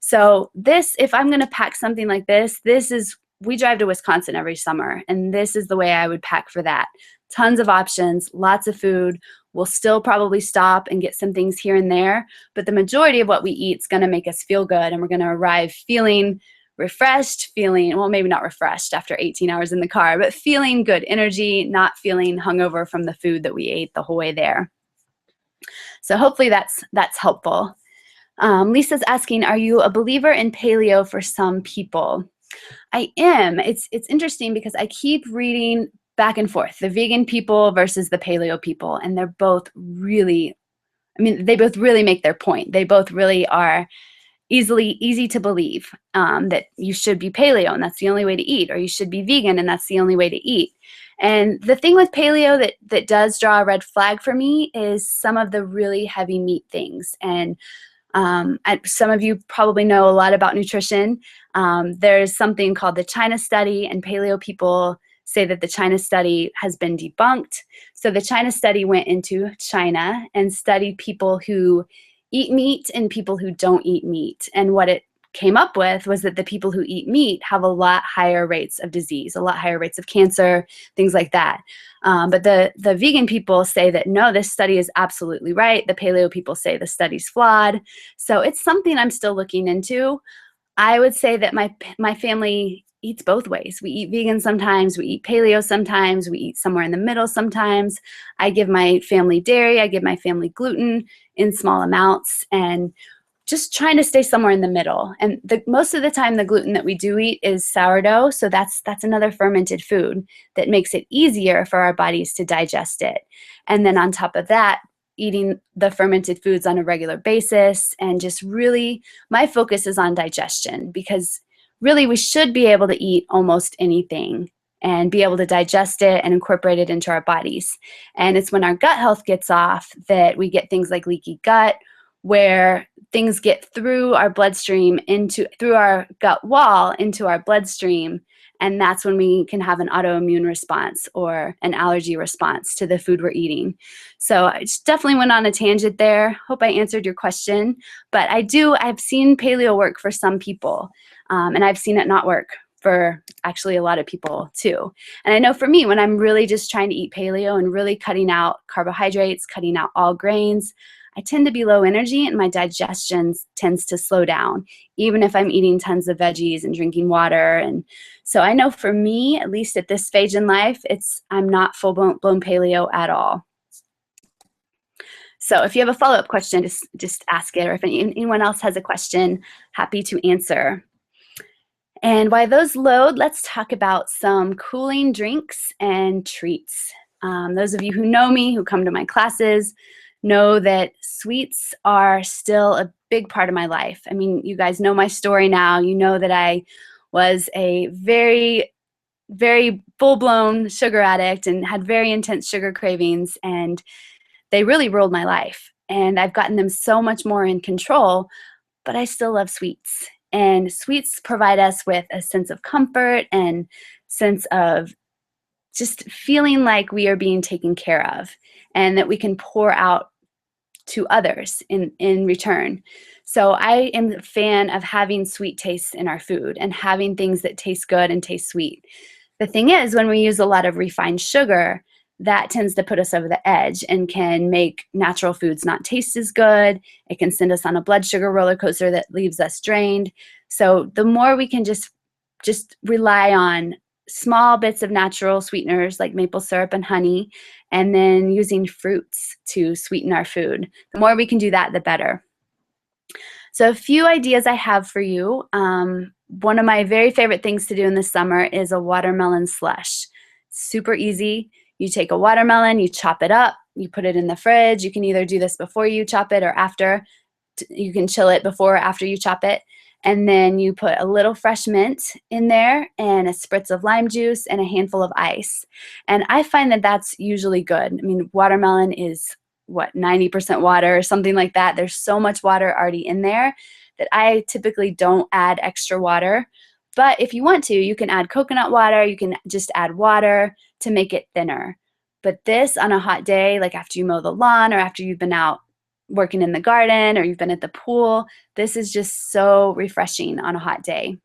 So this, if I'm going to pack something like this is, we drive to Wisconsin every summer, and this is the way I would pack for that. Tons of options, lots of food. We'll still probably stop and get some things here and there, but the majority of what we eat is going to make us feel good, and we're going to arrive feeling refreshed, feeling, well, maybe not refreshed after 18 hours in the car, but feeling good energy, not feeling hungover from the food that we ate the whole way there. So hopefully that's helpful. Lisa's asking, are you a believer in paleo for some people? I am. It's interesting because I keep reading back and forth, the vegan people versus the paleo people, and they're both really, they both really make their point. They both really are easy to believe, that you should be paleo and that's the only way to eat, or you should be vegan and that's the only way to eat. And the thing with paleo that does draw a red flag for me is some of the really heavy meat things. And some of you probably know a lot about nutrition. There's something called the China study, and paleo people say that the China study has been debunked. So the China study went into China and studied people who eat meat and people who don't eat meat. And what it came up with was that the people who eat meat have a lot higher rates of disease, a lot higher rates of cancer, things like that. But the vegan people say that, no, this study is absolutely right. The paleo people say the study's flawed. So it's something I'm still looking into. I would say that my family eats both ways. We eat vegan sometimes, we eat paleo sometimes, we eat somewhere in the middle sometimes. I give my family dairy, I give my family gluten in small amounts, and just trying to stay somewhere in the middle. And most of the time the gluten that we do eat is sourdough, so that's another fermented food that makes it easier for our bodies to digest it. And then on top of that, eating the fermented foods on a regular basis, and just really, my focus is on digestion, because really we should be able to eat almost anything and be able to digest it and incorporate it into our bodies. And it's when our gut health gets off that we get things like leaky gut, where things get through our bloodstream through our gut wall into our bloodstream. And that's when we can have an autoimmune response or an allergy response to the food we're eating. So I just definitely went on a tangent there. Hope I answered your question. But I've seen paleo work for some people, and I've seen it not work for actually a lot of people too. And I know for me, when I'm really just trying to eat paleo and really cutting out carbohydrates, cutting out all grains, I tend to be low energy and my digestion tends to slow down, even if I'm eating tons of veggies and drinking water. And so I know for me, at least at this stage in life, I'm not full-blown paleo at all. So if you have a follow-up question, just ask it, or if anyone else has a question, happy to answer. And while those load, let's talk about some cooling drinks and treats. Those of you who know me, who come to my classes, know that sweets are still a big part of my life. I mean, you guys know my story now. You know that I was a very, very full-blown sugar addict and had very intense sugar cravings, and they really ruled my life. And I've gotten them so much more in control, but I still love sweets. And sweets provide us with a sense of comfort and sense of just feeling like we are being taken care of, and that we can pour out to others in return. So I am a fan of having sweet tastes in our food and having things that taste good and taste sweet. The thing is, when we use a lot of refined sugar, that tends to put us over the edge and can make natural foods not taste as good. It can send us on a blood sugar roller coaster that leaves us drained. So the more we can just rely on small bits of natural sweeteners like maple syrup and honey, and then using fruits to sweeten our food, the more we can do that, the better. So a few ideas I have for you. One of my very favorite things to do in the summer is a watermelon slush. Super easy. You take a watermelon, you chop it up, you put it in the fridge. You can either do this before you chop it or after. You can chill it before or after you chop it. And then you put a little fresh mint in there and a spritz of lime juice and a handful of ice. And I find that that's usually good. I mean, watermelon is, what, 90% water or something like that. There's so much water already in there that I typically don't add extra water. But if you want to, you can add coconut water. You can just add water to make it thinner. But this on a hot day, like after you mow the lawn or after you've been out working in the garden or you've been at the pool, this is just so refreshing on a hot day.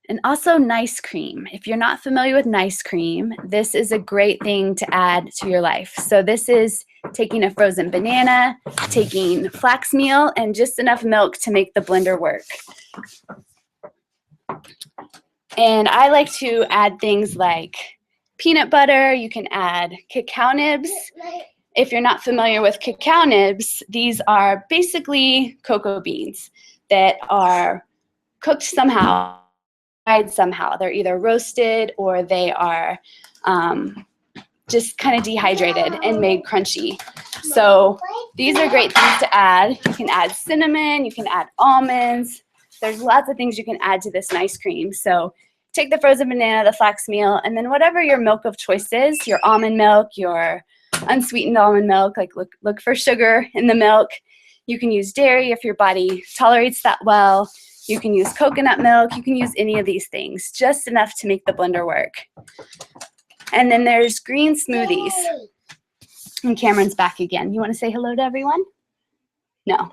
And also nice cream. If you're not familiar with nice cream, this is a great thing to add to your life. So this is taking a frozen banana, taking flax meal, and just enough milk to make the blender work. And I like to add things like peanut butter. You can add cacao nibs. If you're not familiar with cacao nibs, these are basically cocoa beans that are cooked somehow, fried somehow. They're either roasted or they are just kind of dehydrated and made crunchy. So these are great things to add. You can add cinnamon, you can add almonds. There's lots of things you can add to this nice cream. So take the frozen banana, the flax meal, and then whatever your milk of choice is, your almond milk, your unsweetened almond milk, like look for sugar in the milk. You can use dairy if your body tolerates that well. You can use coconut milk. You can use any of these things, just enough to make the blender work. And then there's green smoothies. And Cameron's back again. You want to say hello to everyone? No.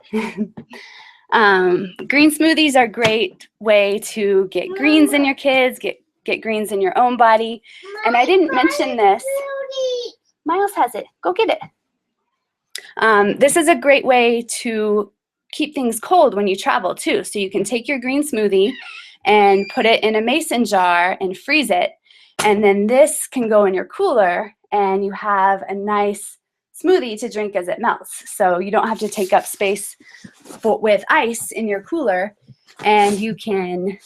Green smoothies are a great way to get greens in your kids, get greens in your own body. And I didn't mention this. Miles has it. Go get it. This is a great way to keep things cold when you travel too. So you can take your green smoothie and put it in a mason jar and freeze it. And then this can go in your cooler and you have a nice smoothie to drink as it melts. So you don't have to take up space with ice in your cooler, and you can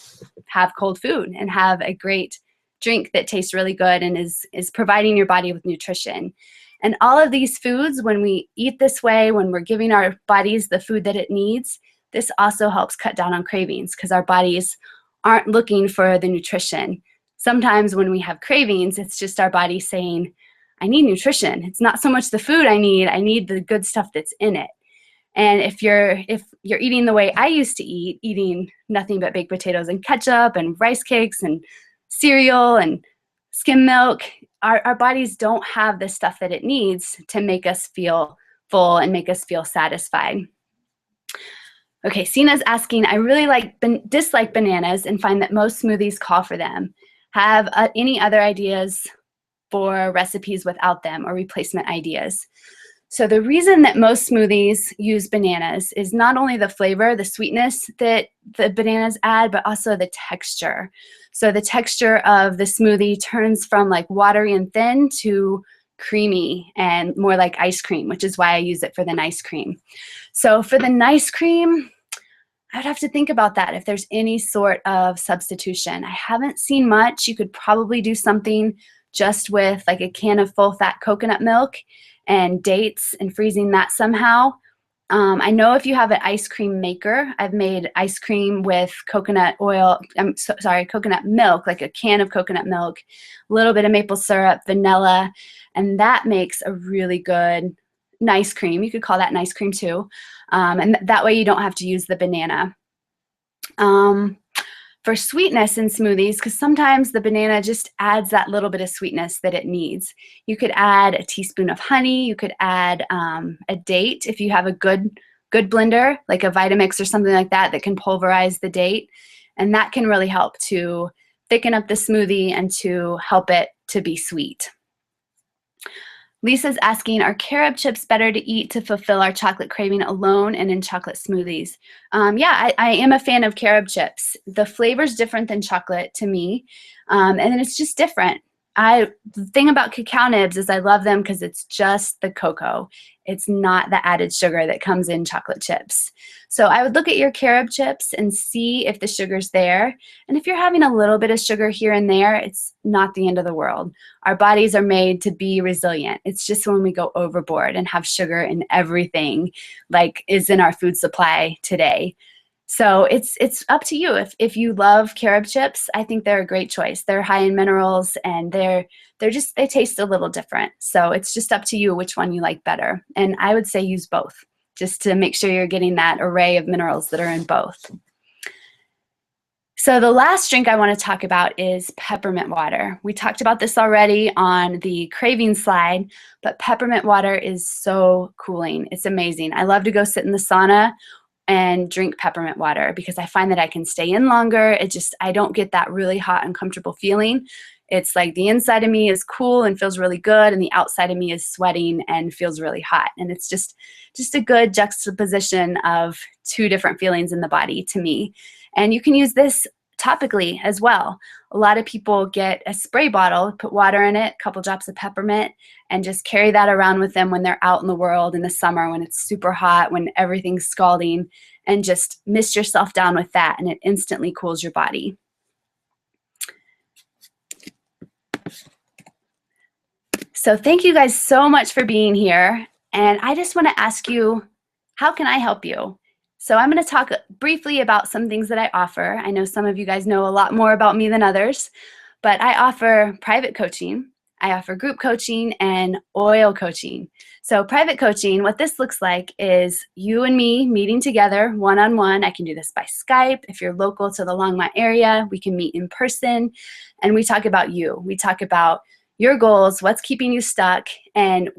have cold food and have a great drink that tastes really good and is providing your body with nutrition. And all of these foods, when we eat this way, when we're giving our bodies the food that it needs, this also helps cut down on cravings because our bodies aren't looking for the nutrition. Sometimes when we have cravings, it's just our body saying, I need nutrition. It's not so much the food I need the good stuff that's in it. And if you're eating the way I used to eat, eating nothing but baked potatoes and ketchup and rice cakes and cereal and skim milk, our bodies don't have the stuff that it needs to make us feel full and make us feel satisfied. Okay, Sina's asking, I really dislike bananas and find that most smoothies call for them. Have any other ideas for recipes without them or replacement ideas? So the reason that most smoothies use bananas is not only the flavor, the sweetness that the bananas add, but also the texture. So the texture of the smoothie turns from like watery and thin to creamy and more like ice cream, which is why I use it for the nice cream. So for the nice cream, I'd have to think about that if there's any sort of substitution. I haven't seen much. You could probably do something just with like a can of full-fat coconut milk and dates and freezing that somehow. I know if you have an ice cream maker, I've made ice cream with coconut milk, like a can of coconut milk, a little bit of maple syrup, vanilla, and that makes a really good nice cream. You could call that nice cream too. And that way you don't have to use the banana. For sweetness in smoothies, because sometimes the banana just adds that little bit of sweetness that it needs. You could add a teaspoon of honey. You could add a date if you have a good blender, like a Vitamix or something like that, that can pulverize the date. And that can really help to thicken up the smoothie and to help it to be sweet. Lisa's asking, are carob chips better to eat to fulfill our chocolate craving alone and in chocolate smoothies? Yeah, I am a fan of carob chips. The flavor's different than chocolate to me, and it's just different. The thing about cacao nibs is I love them because it's just the cocoa. It's not the added sugar that comes in chocolate chips. So I would look at your carob chips and see if the sugar's there. And if you're having a little bit of sugar here and there, it's not the end of the world. Our bodies are made to be resilient. It's just when we go overboard and have sugar in everything, like is in our food supply today. So it's up to you. If you love carob chips, I think they're a great choice. They're high in minerals and they taste a little different. So it's just up to you which one you like better. And I would say use both just to make sure you're getting that array of minerals that are in both. So the last drink I want to talk about is peppermint water. We talked about this already on the craving slide, but peppermint water is so cooling. It's amazing. I love to go sit in the sauna and drink peppermint water because I find that I can stay in longer. I don't get that really hot, uncomfortable feeling. It's like the inside of me is cool and feels really good, and the outside of me is sweating and feels really hot. And it's just a good juxtaposition of two different feelings in the body to me. And you can use this topically as well. A lot of people get a spray bottle, put water in it, a couple drops of peppermint, and just carry that around with them when they're out in the world in the summer when it's super hot, when everything's scalding, and just mist yourself down with that, and it instantly cools your body. So thank you guys so much for being here. And I just want to ask you, how can I help you? So I'm going to talk briefly about some things that I offer. I know some of you guys know a lot more about me than others, but I offer private coaching, I offer group coaching, and oil coaching. So private coaching, what this looks like is you and me meeting together one-on-one. I can do this by Skype. If you're local to the Longmont area, we can meet in person, and we talk about you. We talk about your goals, what's keeping you stuck, and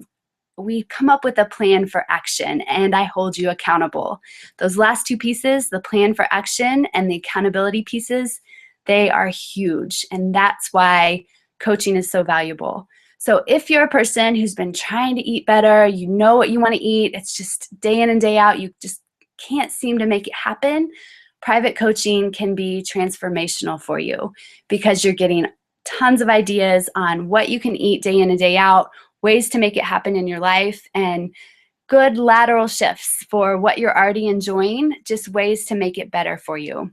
we come up with a plan for action, and I hold you accountable. Those last two pieces, the plan for action and the accountability pieces, they are huge, and that's why coaching is so valuable. So if you're a person who's been trying to eat better, you know what you want to eat, it's just day in and day out, you just can't seem to make it happen, private coaching can be transformational for you because you're getting tons of ideas on what you can eat day in and day out, ways to make it happen in your life, and good lateral shifts for what you're already enjoying, just ways to make it better for you.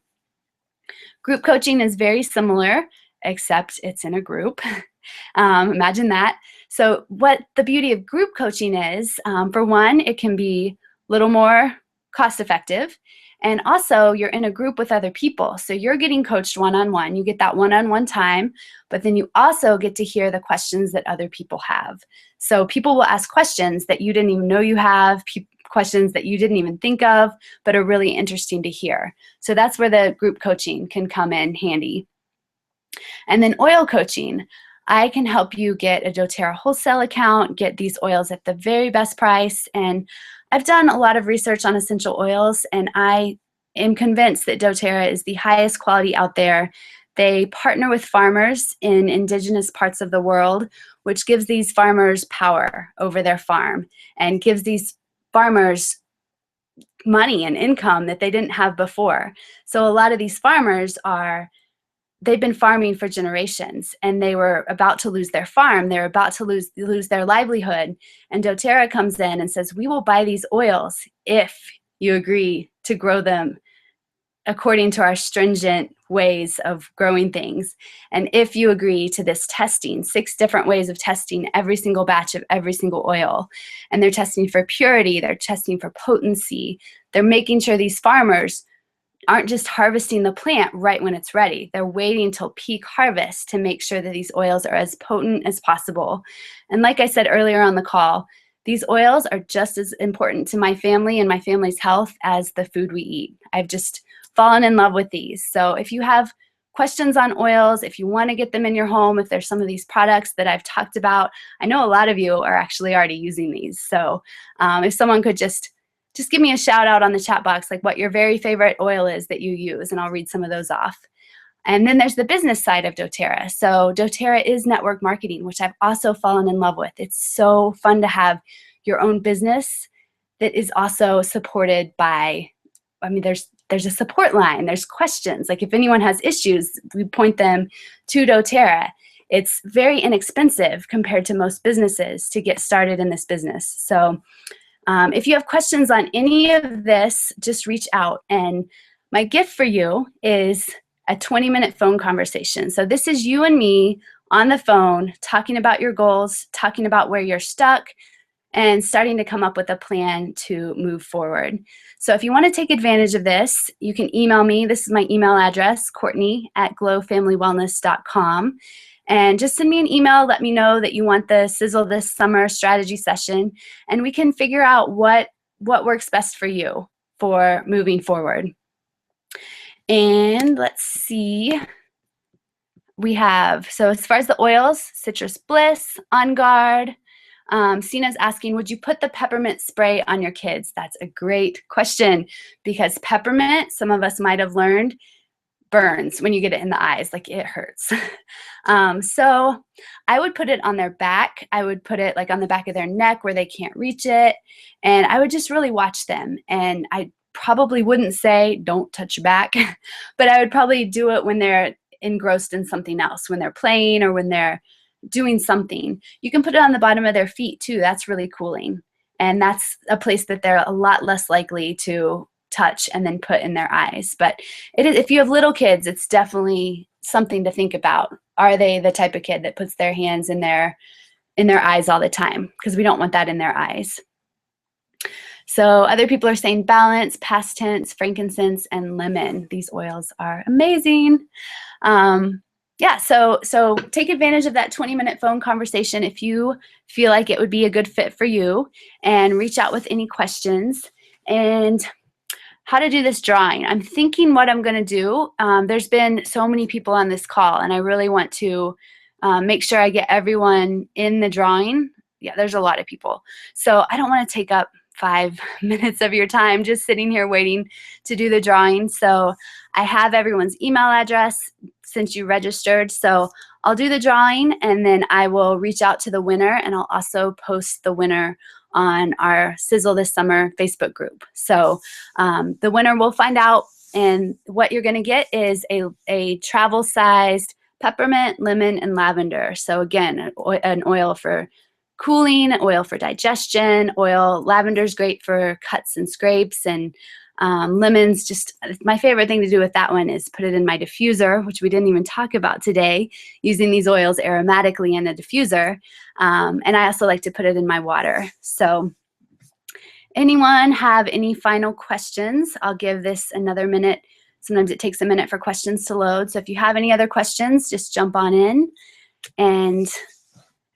Group coaching is very similar, except it's in a group. Imagine that. So what the beauty of group coaching is, for one, it can be a little more cost effective. And also, you're in a group with other people. So you're getting coached one-on-one. You get that one-on-one time, but then you also get to hear the questions that other people have. So people will ask questions that you didn't even know you have, questions that you didn't even think of, but are really interesting to hear. So that's where the group coaching can come in handy. And then oil coaching. I can help you get a doTERRA wholesale account, get these oils at the very best price, and I've done a lot of research on essential oils, and I am convinced that doTERRA is the highest quality out there. They partner with farmers in indigenous parts of the world, which gives these farmers power over their farm and gives these farmers money and income that they didn't have before. So a lot of these farmers they've been farming for generations, and they were about to lose their farm. They're about to lose their livelihood. And doTERRA comes in and says, we will buy these oils if you agree to grow them according to our stringent ways of growing things. And if you agree to this testing, 6 different ways of testing every single batch of every single oil. And they're testing for purity, they're testing for potency. They're making sure these farmers aren't just harvesting the plant right when it's ready. They're waiting until peak harvest to make sure that these oils are as potent as possible. And like I said earlier on the call, these oils are just as important to my family and my family's health as the food we eat. I've just fallen in love with these. So if you have questions on oils, if you want to get them in your home, if there's some of these products that I've talked about, I know a lot of you are actually already using these. So if someone could just give me a shout out on the chat box, like what your very favorite oil is that you use, and I'll read some of those off. And then there's the business side of doTERRA. So doTERRA is network marketing, which I've also fallen in love with. It's so fun to have your own business that is also supported by, there's a support line, there's questions. Like if anyone has issues, we point them to doTERRA. it's very inexpensive compared to most businesses to get started in this business. So if you have questions on any of this, just reach out. And my gift for you is a 20-minute phone conversation. So this is you and me on the phone talking about your goals, talking about where you're stuck, and starting to come up with a plan to move forward. So if you want to take advantage of this, you can email me. This is my email address, Courtney@glowfamilywellness.com. And just send me an email. Let me know that you want the Sizzle this summer strategy session, and we can figure out what works best for you for moving forward. And let's see. We have, so as far as the oils, Citrus Bliss, On Guard. Sina's asking, would you put the peppermint spray on your kids? That's a great question, because peppermint, some of us might have learned, burns when you get it in the eyes, like it hurts. So I would put it on their back. I would put it like on the back of their neck where they can't reach it. And I would just really watch them. And I probably wouldn't say, don't touch your back, but I would probably do it when they're engrossed in something else, when they're playing or when they're doing something. You can put it on the bottom of their feet too. That's really cooling. And that's a place that they're a lot less likely to touch and then put in their eyes. But it is, if you have little kids, it's definitely something to think about. Are they the type of kid that puts their hands in their eyes all the time? Because we don't want that in their eyes. So other people are saying balance, past tense, frankincense, and lemon. These oils are amazing. Yeah, so take advantage of that 20-minute phone conversation if you feel like it would be a good fit for you, and reach out with any questions. And how to do this drawing. I'm thinking what I'm going to do. There's been so many people on this call, and I really want to make sure I get everyone in the drawing. Yeah, there's a lot of people. So I don't want to take up 5 minutes of your time just sitting here waiting to do the drawing. So I have everyone's email address since you registered. So I'll do the drawing, and then I will reach out to the winner, and I'll also post the winner on our Sizzle this summer Facebook group. So the winner will find out, and what you're going to get is a travel-sized peppermint, lemon, and lavender. So again, an oil for cooling, oil for digestion, lavender's great for cuts and scrapes, and lemons, just my favorite thing to do with that one is put it in my diffuser, which we didn't even talk about today, using these oils aromatically in a diffuser. And I also like to put it in my water. So anyone have any final questions? I'll give this another minute. Sometimes it takes a minute for questions to load. So if you have any other questions, just jump on in. And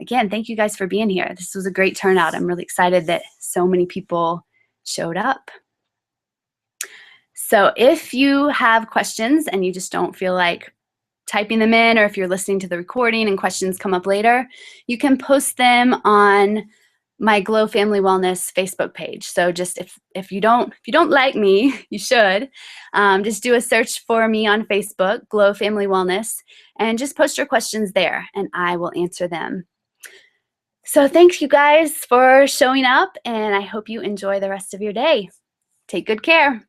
again, thank you guys for being here. This was a great turnout. I'm really excited that so many people showed up. So if you have questions and you just don't feel like typing them in, or if you're listening to the recording and questions come up later, you can post them on my Glow Family Wellness Facebook page. So just if you don't like me, you should just do a search for me on Facebook, Glow Family Wellness, and just post your questions there, and I will answer them. So thanks you guys for showing up, and I hope you enjoy the rest of your day. Take good care.